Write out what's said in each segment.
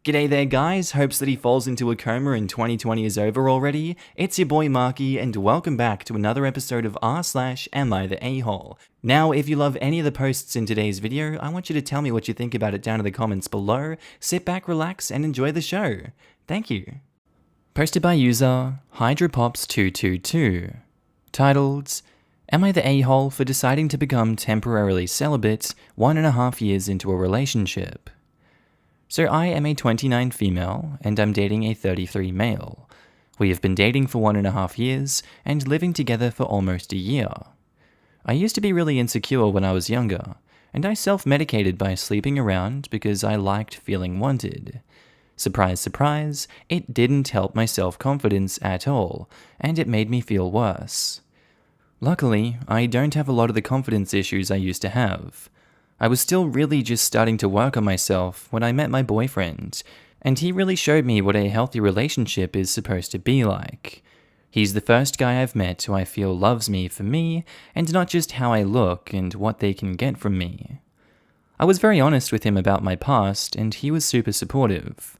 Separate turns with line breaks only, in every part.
G'day there guys, hopes that he falls into a coma and 2020 is over already. It's your boy Markee and welcome back to another episode of r/AmiTheA. Now if you love any of the posts in today's video, I want you to tell me what you think about it down in the comments below. Sit back, relax and enjoy the show. Thank you. Posted by user HydroPops222. Titled, Am I the a-hole for deciding to become temporarily celibate 1.5 years into a relationship? So I am a 29 female, and I'm dating a 33 male. We have been dating for 1.5 years, and living together for almost a year. I used to be really insecure when I was younger, and I self-medicated by sleeping around because I liked feeling wanted. Surprise, surprise, it didn't help my self-confidence at all, and it made me feel worse. Luckily, I don't have a lot of the confidence issues I used to have. I was still really just starting to work on myself when I met my boyfriend, and he really showed me what a healthy relationship is supposed to be like. He's the first guy I've met who I feel loves me for me, and not just how I look and what they can get from me. I was very honest with him about my past, and he was super supportive.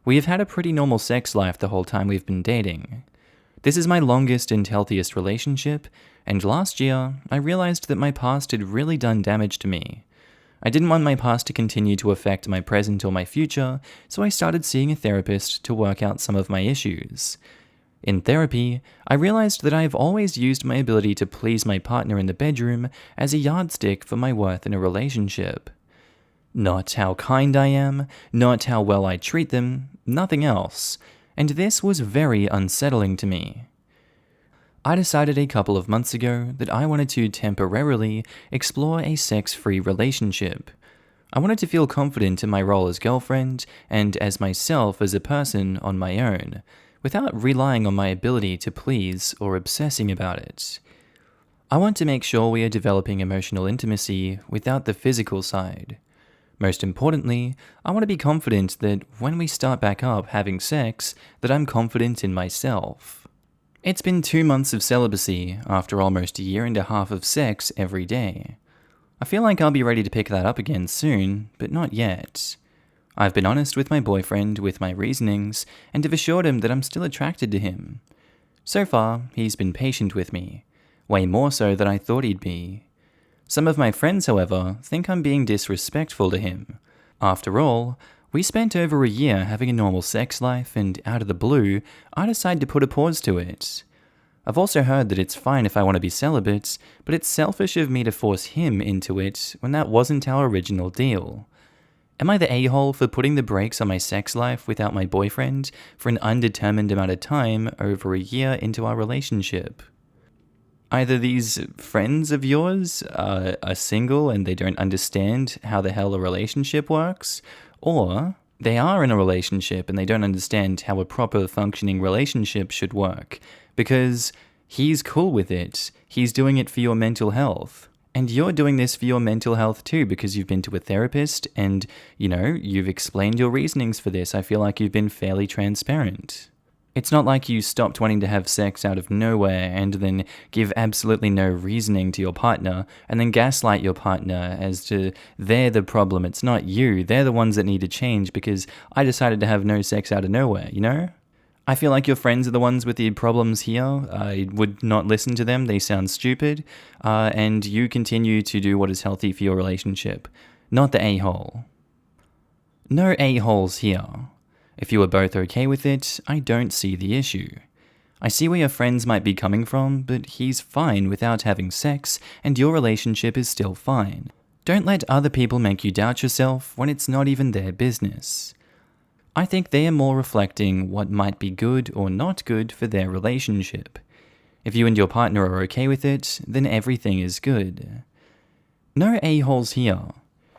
We have had a pretty normal sex life the whole time we've been dating. This is my longest and healthiest relationship, and last year, I realized that my past had really done damage to me. I didn't want my past to continue to affect my present or my future, so I started seeing a therapist to work out some of my issues. In therapy, I realized that I have always used my ability to please my partner in the bedroom as a yardstick for my worth in a relationship. Not how kind I am, not how well I treat them, nothing else, and this was very unsettling to me. I decided a couple of months ago that I wanted to temporarily explore a sex-free relationship. I wanted to feel confident in my role as girlfriend and as myself as a person on my own, without relying on my ability to please or obsessing about it. I want to make sure we are developing emotional intimacy without the physical side. Most importantly, I want to be confident that when we start back up having sex, that I'm confident in myself. It's been 2 months of celibacy after almost 1.5 years of sex every day. I feel like I'll be ready to pick that up again soon, but not yet. I've been honest with my boyfriend with my reasonings and have assured him that I'm still attracted to him. So far, he's been patient with me, way more so than I thought he'd be. Some of my friends, however, think I'm being disrespectful to him. After all, we spent over 1 year having a normal sex life, and out of the blue, I decided to put a pause to it. I've also heard that it's fine if I want to be celibate, but it's selfish of me to force him into it when that wasn't our original deal. Am I the a-hole for putting the brakes on my sex life without my boyfriend for an undetermined amount of time over 1 year into our relationship? Either these friends of yours are single and they don't understand how the hell a relationship works, or they are in a relationship and they don't understand how a proper functioning relationship should work, because he's cool with it, he's doing it for your mental health. And you're doing this for your mental health too, because you've been to a therapist and, you've explained your reasonings for this. I feel like you've been fairly transparent. It's not like you stopped wanting to have sex out of nowhere and then give absolutely no reasoning to your partner and then gaslight your partner as to they're the problem, it's not you, they're the ones that need to change because I decided to have no sex out of nowhere, I feel like your friends are the ones with the problems here. I would not listen to them, they sound stupid, and you continue to do what is healthy for your relationship, not the a-hole. No a-holes here. If you are both okay with it, I don't see the issue. I see where your friends might be coming from, but he's fine without having sex, and your relationship is still fine. Don't let other people make you doubt yourself when it's not even their business. I think they are more reflecting what might be good or not good for their relationship. If you and your partner are okay with it, then everything is good. No a-holes here.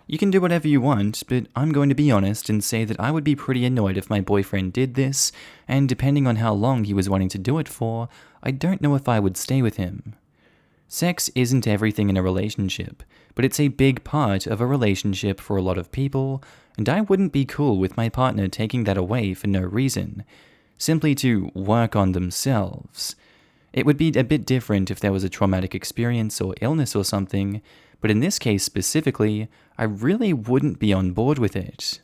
You can do whatever you want, but I'm going to be honest and say that I would be pretty annoyed if my boyfriend did this, and depending on how long he was wanting to do it for, I don't know if I would stay with him. Sex isn't everything in a relationship, but it's a big part of a relationship for a lot of people, and I wouldn't be cool with my partner taking that away for no reason, simply to work on themselves. It would be a bit different if there was a traumatic experience or illness or something, but in this case specifically, I really wouldn't be on board with it.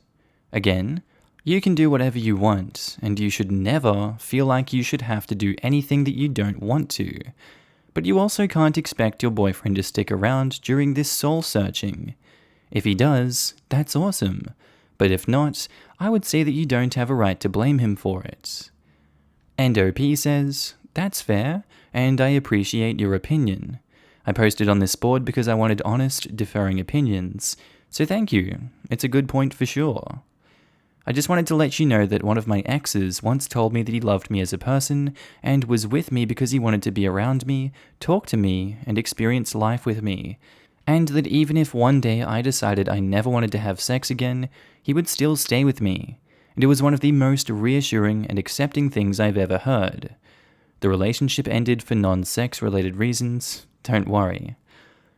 Again, You can do whatever you want, and you should never feel like you should have to do anything that you don't want to. But you also can't expect your boyfriend to stick around during this soul searching. If he does, that's awesome. But if not, I would say that you don't have a right to blame him for it. And OP says, that's fair, and I appreciate your opinion. I posted on this board because I wanted honest, differing opinions, so thank you, it's a good point for sure. I just wanted to let you know that one of my exes once told me that he loved me as a person and was with me because he wanted to be around me, talk to me, and experience life with me, and that even if one day I decided I never wanted to have sex again, he would still stay with me, and it was one of the most reassuring and accepting things I've ever heard. The relationship ended for non-sex related reasons, don't worry.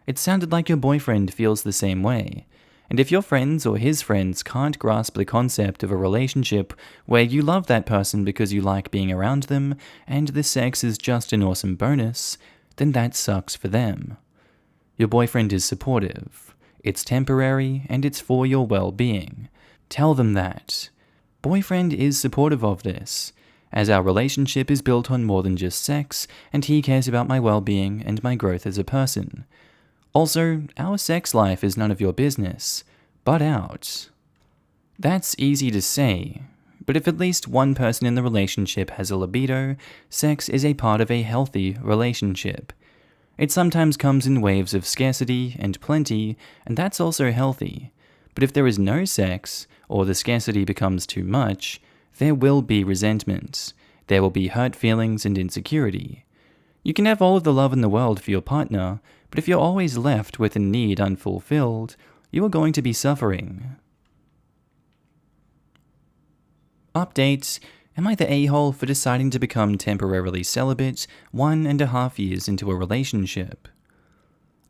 It sounded like your boyfriend feels the same way. And if your friends or his friends can't grasp the concept of a relationship where you love that person because you like being around them and the sex is just an awesome bonus, then that sucks for them. Your boyfriend is supportive. It's temporary and it's for your well-being. Tell them that. Boyfriend is supportive of this, as our relationship is built on more than just sex and he cares about my well-being and my growth as a person. Also, our sex life is none of your business, but ours. That's easy to say, but if at least one person in the relationship has a libido, sex is a part of a healthy relationship. It sometimes comes in waves of scarcity and plenty, and that's also healthy. But if there is no sex, or the scarcity becomes too much, there will be resentment. There will be hurt feelings and insecurity. You can have all of the love in the world for your partner, but if you're always left with a need unfulfilled, you are going to be suffering. Update: Am I the a-hole for deciding to become temporarily celibate 1.5 years into a relationship?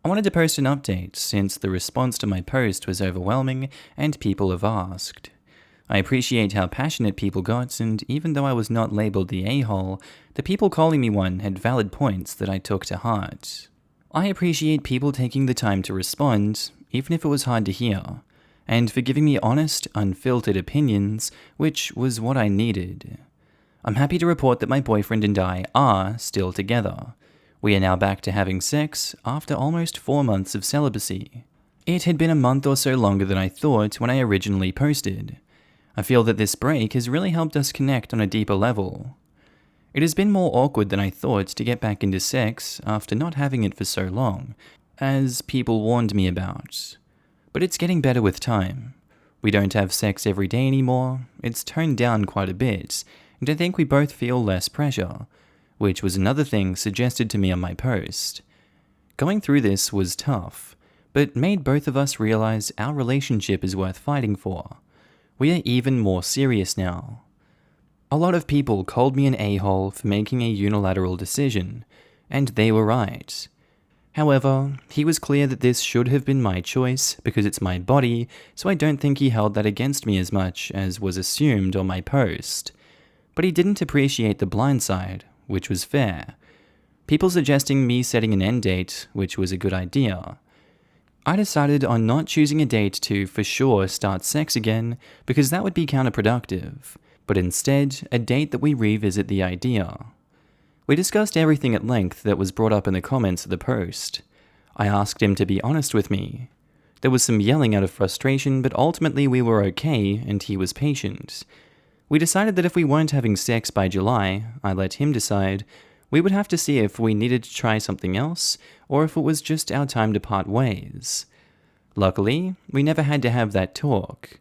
I wanted to post an update since the response to my post was overwhelming and people have asked. I appreciate how passionate people got, and even though I was not labeled the a-hole, the people calling me one had valid points that I took to heart. I appreciate people taking the time to respond, even if it was hard to hear, and for giving me honest, unfiltered opinions, which was what I needed. I'm happy to report that my boyfriend and I are still together. We are now back to having sex after almost 4 months of celibacy. It had been a month or so longer than I thought when I originally posted. I feel that this break has really helped us connect on a deeper level. It has been more awkward than I thought to get back into sex after not having it for so long, as people warned me about. But it's getting better with time. We don't have sex every day anymore, it's toned down quite a bit, and I think we both feel less pressure, which was another thing suggested to me on my post. Going through this was tough, but made both of us realize our relationship is worth fighting for. We are even more serious now. A lot of people called me an a-hole for making a unilateral decision, and they were right. However, he was clear that this should have been my choice because it's my body, so I don't think he held that against me as much as was assumed on my post. But he didn't appreciate the blind side, which was fair. People suggesting me setting an end date, which was a good idea. I decided on not choosing a date to for sure start sex again because that would be counterproductive, but instead a date that we revisit the idea. We discussed everything at length that was brought up in the comments of the post. I asked him to be honest with me. There was some yelling out of frustration, but ultimately we were okay and he was patient. We decided that if we weren't having sex by July, I let him decide, we would have to see if we needed to try something else, or if it was just our time to part ways. Luckily, we never had to have that talk,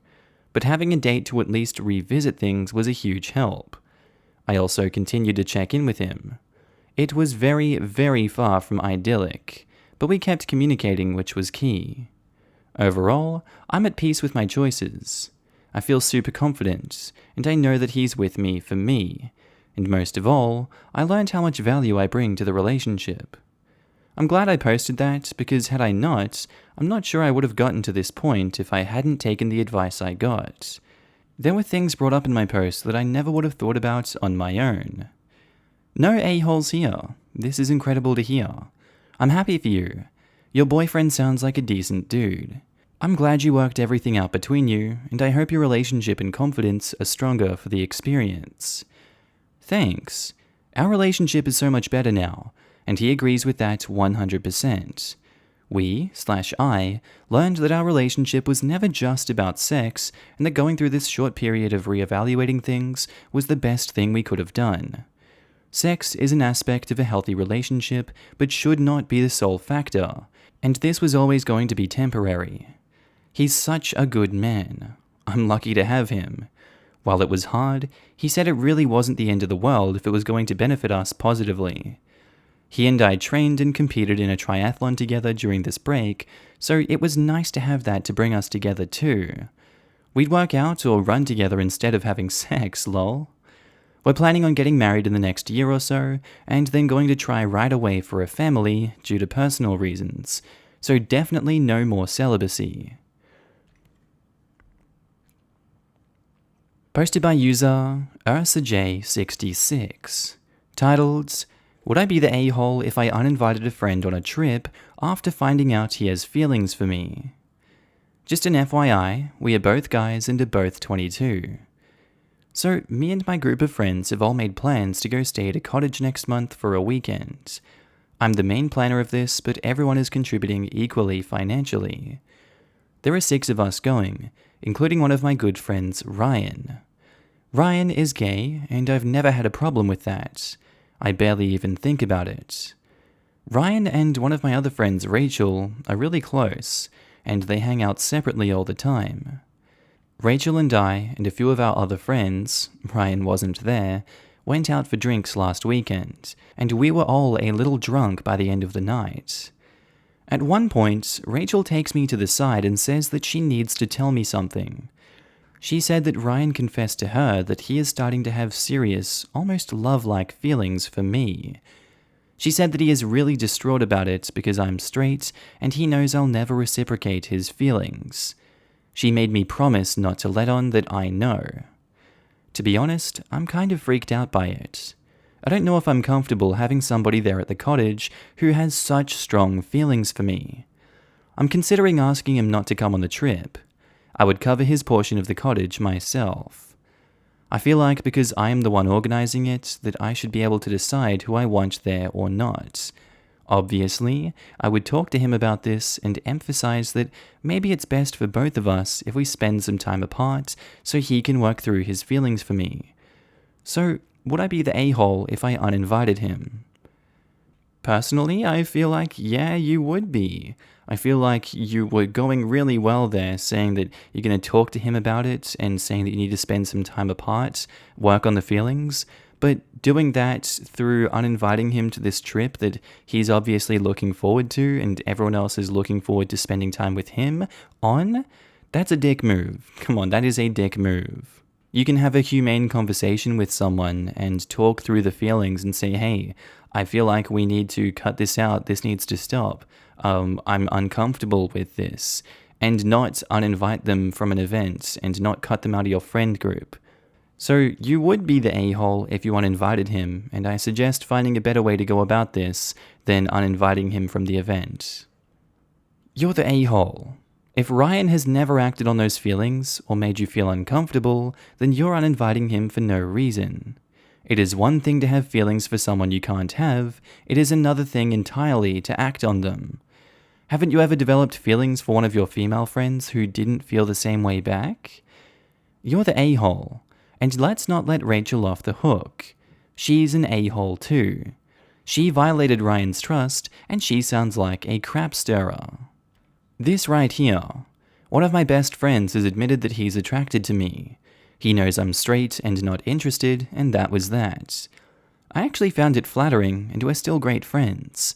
but having a date to at least revisit things was a huge help. I also continued to check in with him. It was very, very far from idyllic, but we kept communicating, which was key. Overall, I'm at peace with my choices. I feel super confident, and I know that he's with me for me. And most of all, I learned how much value I bring to the relationship. I'm glad I posted that, because had I not, I'm not sure I would have gotten to this point if I hadn't taken the advice I got. There were things brought up in my post that I never would have thought about on my own. No a-holes here. This is incredible to hear. I'm happy for you. Your boyfriend sounds like a decent dude. I'm glad you worked everything out between you, and I hope your relationship and confidence are stronger for the experience. Thanks. Our relationship is so much better now, and he agrees with that 100%. I learned that our relationship was never just about sex, and that going through this short period of reevaluating things was the best thing we could have done. Sex is an aspect of a healthy relationship, but should not be the sole factor, and this was always going to be temporary. He's such a good man. I'm lucky to have him. While it was hard, he said it really wasn't the end of the world if it was going to benefit us positively. He and I trained and competed in a triathlon together during this break, so it was nice to have that to bring us together too. We'd work out or run together instead of having sex, lol. We're planning on getting married in the next year or so, and then going to try right away for a family due to personal reasons, so definitely no more celibacy. Posted by user UrsaJ66, titled, "Would I be the a-hole if I uninvited a friend on a trip after finding out he has feelings for me? Just an FYI, we are both guys and are both 22. So, me and my group of friends have all made plans to go stay at a cottage next month for a weekend. I'm the main planner of this, but everyone is contributing equally financially. There are 6 of us going, including one of my good friends, Ryan. Ryan is gay, and I've never had a problem with that. I barely even think about it. Ryan and one of my other friends, Rachel, are really close, and they hang out separately all the time. Rachel and I and a few of our other friends, Ryan wasn't there, went out for drinks last weekend, and we were all a little drunk by the end of the night. At one point, Rachel takes me to the side and says that she needs to tell me something. She said that Ryan confessed to her that he is starting to have serious, almost love-like feelings for me. She said that he is really distraught about it because I'm straight, and he knows I'll never reciprocate his feelings. She made me promise not to let on that I know. To be honest, I'm kind of freaked out by it. I don't know if I'm comfortable having somebody there at the cottage who has such strong feelings for me. I'm considering asking him not to come on the trip. I would cover his portion of the cottage myself. I feel like because I am the one organizing it, that I should be able to decide who I want there or not. Obviously, I would talk to him about this and emphasize that maybe it's best for both of us if we spend some time apart so he can work through his feelings for me. So, would I be the a-hole if I uninvited him? Personally, I feel like, yeah, you would be. I feel like you were going really well there, saying that you're going to talk to him about it and saying that you need to spend some time apart, work on the feelings, but doing that through uninviting him to this trip that he's obviously looking forward to and everyone else is looking forward to spending time with him on, that's a dick move. Come on, that is a dick move. You can have a humane conversation with someone and talk through the feelings and say, hey, I feel like we need to cut this out, this needs to stop. I'm uncomfortable with this. And not uninvite them from an event and not cut them out of your friend group. So you would be the a-hole if you uninvited him, and I suggest finding a better way to go about this than uninviting him from the event. You're the a-hole. If Ryan has never acted on those feelings or made you feel uncomfortable, then you're uninviting him for no reason. It is one thing to have feelings for someone you can't have, it is another thing entirely to act on them. Haven't you ever developed feelings for one of your female friends who didn't feel the same way back? You're the a-hole, and let's not let Rachel off the hook. She's an a-hole too. She violated Ryan's trust, and she sounds like a crap stirrer. This right here. One of my best friends has admitted that he's attracted to me. He knows I'm straight and not interested, and that was that. I actually found it flattering, and we're still great friends.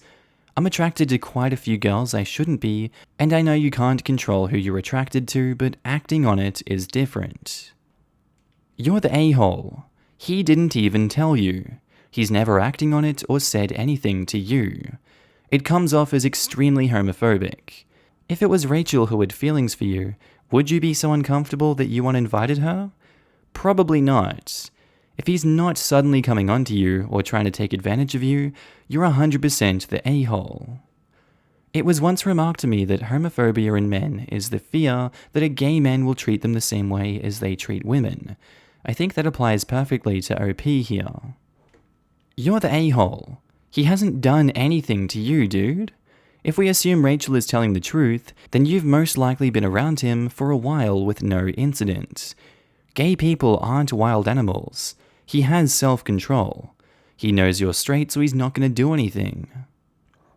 I'm attracted to quite a few girls I shouldn't be, and I know you can't control who you're attracted to, but acting on it is different. You're the a-hole. He didn't even tell you. He's never acting on it or said anything to you. It comes off as extremely homophobic. If it was Rachel who had feelings for you, would you be so uncomfortable that you uninvited her? Probably not. If he's not suddenly coming on to you or trying to take advantage of you, you're 100% the a-hole. It was once remarked to me that homophobia in men is the fear that a gay man will treat them the same way as they treat women. I think that applies perfectly to OP here. You're the a-hole. He hasn't done anything to you, dude. If we assume Rachel is telling the truth, then you've most likely been around him for a while with no incident. Gay people aren't wild animals. He has self-control. He knows you're straight, so he's not going to do anything.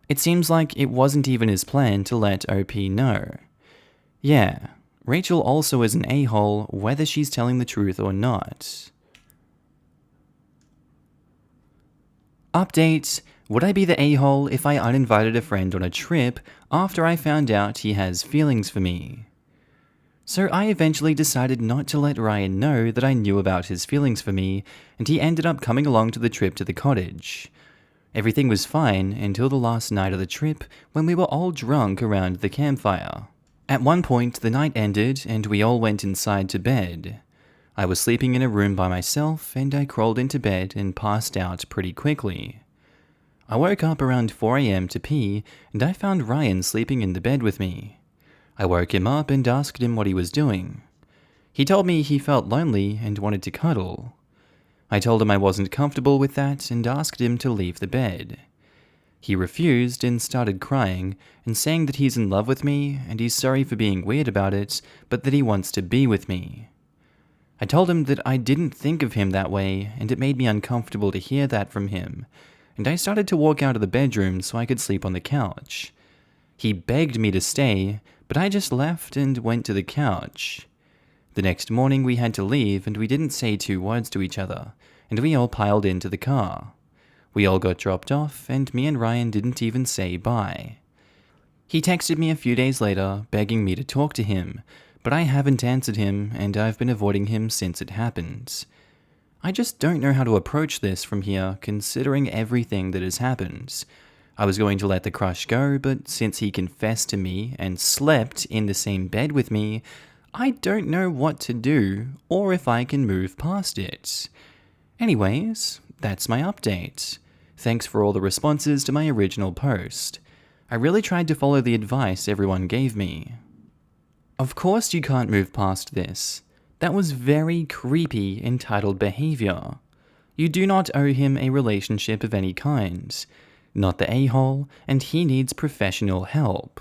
It seems like it wasn't even his plan to let OP know. Yeah, Rachel also is an a-hole whether she's telling the truth or not. Update: would I be the a-hole if I uninvited a friend on a trip after I found out he has feelings for me? So I eventually decided not to let Ryan know that I knew about his feelings for me, and he ended up coming along to the trip to the cottage. Everything was fine until the last night of the trip when we were all drunk around the campfire. At one point, the night ended and we all went inside to bed. I was sleeping in a room by myself and I crawled into bed and passed out pretty quickly. I woke up around 4 a.m. to pee and I found Ryan sleeping in the bed with me. I woke him up and asked him what he was doing. He told me he felt lonely and wanted to cuddle. I told him I wasn't comfortable with that and asked him to leave the bed. He refused and started crying and saying that he's in love with me and he's sorry for being weird about it, but that he wants to be with me. I told him that I didn't think of him that way and it made me uncomfortable to hear that from him, and I started to walk out of the bedroom so I could sleep on the couch. He begged me to stay, but I just left and went to the couch. The next morning we had to leave and we didn't say 2 words to each other, and we all piled into the car. We all got dropped off and me and Ryan didn't even say bye. He texted me a few days later begging me to talk to him, but I haven't answered him and I've been avoiding him since it happened. I just don't know how to approach this from here considering everything that has happened. I was going to let the crush go, but since he confessed to me and slept in the same bed with me, I don't know what to do, or if I can move past it. Anyways, that's my update. Thanks for all the responses to my original post. I really tried to follow the advice everyone gave me. Of course you can't move past this. That was very creepy, entitled behavior. You do not owe him a relationship of any kind. Not the a-hole, and he needs professional help.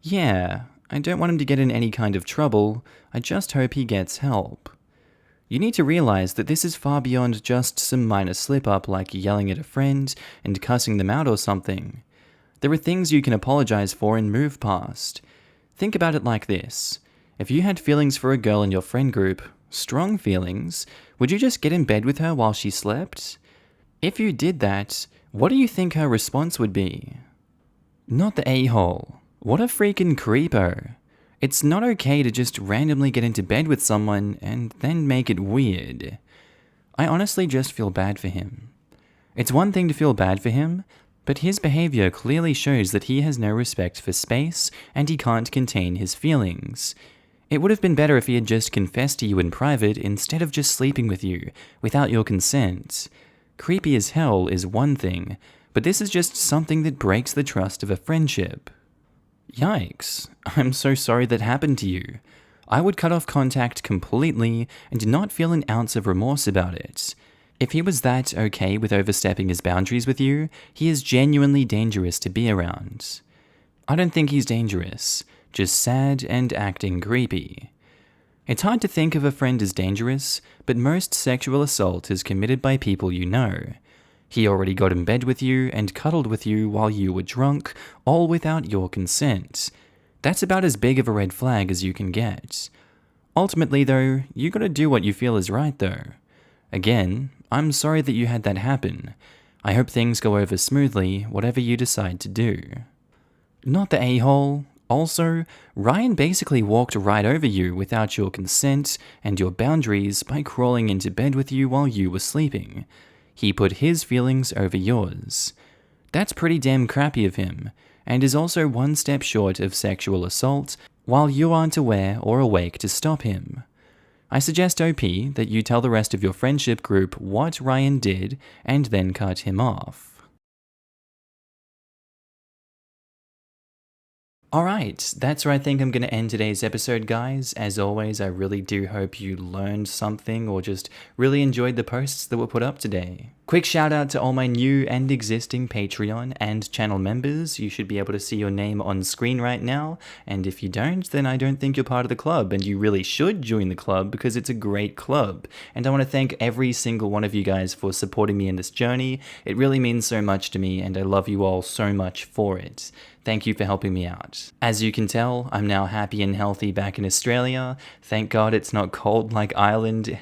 Yeah, I don't want him to get in any kind of trouble, I just hope he gets help. You need to realize that this is far beyond just some minor slip-up like yelling at a friend and cussing them out or something. There are things you can apologize for and move past. Think about it like this. If you had feelings for a girl in your friend group, strong feelings, would you just get in bed with her while she slept? If you did that, what do you think her response would be? Not the a-hole. What a freaking creepo. It's not okay to just randomly get into bed with someone and then make it weird. I honestly just feel bad for him. It's one thing to feel bad for him, but his behavior clearly shows that he has no respect for space and he can't contain his feelings. It would have been better if he had just confessed to you in private instead of just sleeping with you without your consent. Creepy as hell is one thing, but this is just something that breaks the trust of a friendship. Yikes, I'm so sorry that happened to you. I would cut off contact completely and not feel an ounce of remorse about it. If he was that okay with overstepping his boundaries with you, he is genuinely dangerous to be around. I don't think he's dangerous, just sad and acting creepy. It's hard to think of a friend as dangerous, but most sexual assault is committed by people you know. He already got in bed with you and cuddled with you while you were drunk, all without your consent. That's about as big of a red flag as you can get. Ultimately though, you gotta do what you feel is right though. Again, I'm sorry that you had that happen. I hope things go over smoothly, whatever you decide to do. Not the a-hole. Also, Ryan basically walked right over you without your consent and your boundaries by crawling into bed with you while you were sleeping. He put his feelings over yours. That's pretty damn crappy of him, and is also one step short of sexual assault, while you aren't aware or awake to stop him. I suggest OP that you tell the rest of your friendship group what Ryan did and then cut him off. Alright, that's where I think I'm going to end today's episode, guys. As always, I really do hope you learned something or just really enjoyed the posts that were put up today. Quick shout out to all my new and existing Patreon and channel members. You should be able to see your name on screen right now, and if you don't, then I don't think you're part of the club, and you really should join the club because it's a great club. And I want to thank every single one of you guys for supporting me in this journey. It really means so much to me, and I love you all so much for it. Thank you for helping me out. As you can tell, I'm now happy and healthy back in Australia. Thank God it's not cold like Ireland.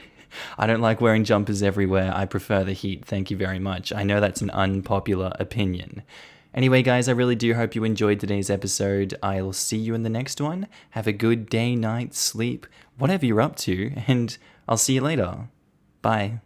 I don't like wearing jumpers everywhere. I prefer the heat. Thank you very much. I know that's an unpopular opinion. Anyway, guys, I really do hope you enjoyed today's episode. I'll see you in the next one. Have a good day, night, sleep, whatever you're up to, and I'll see you later. Bye.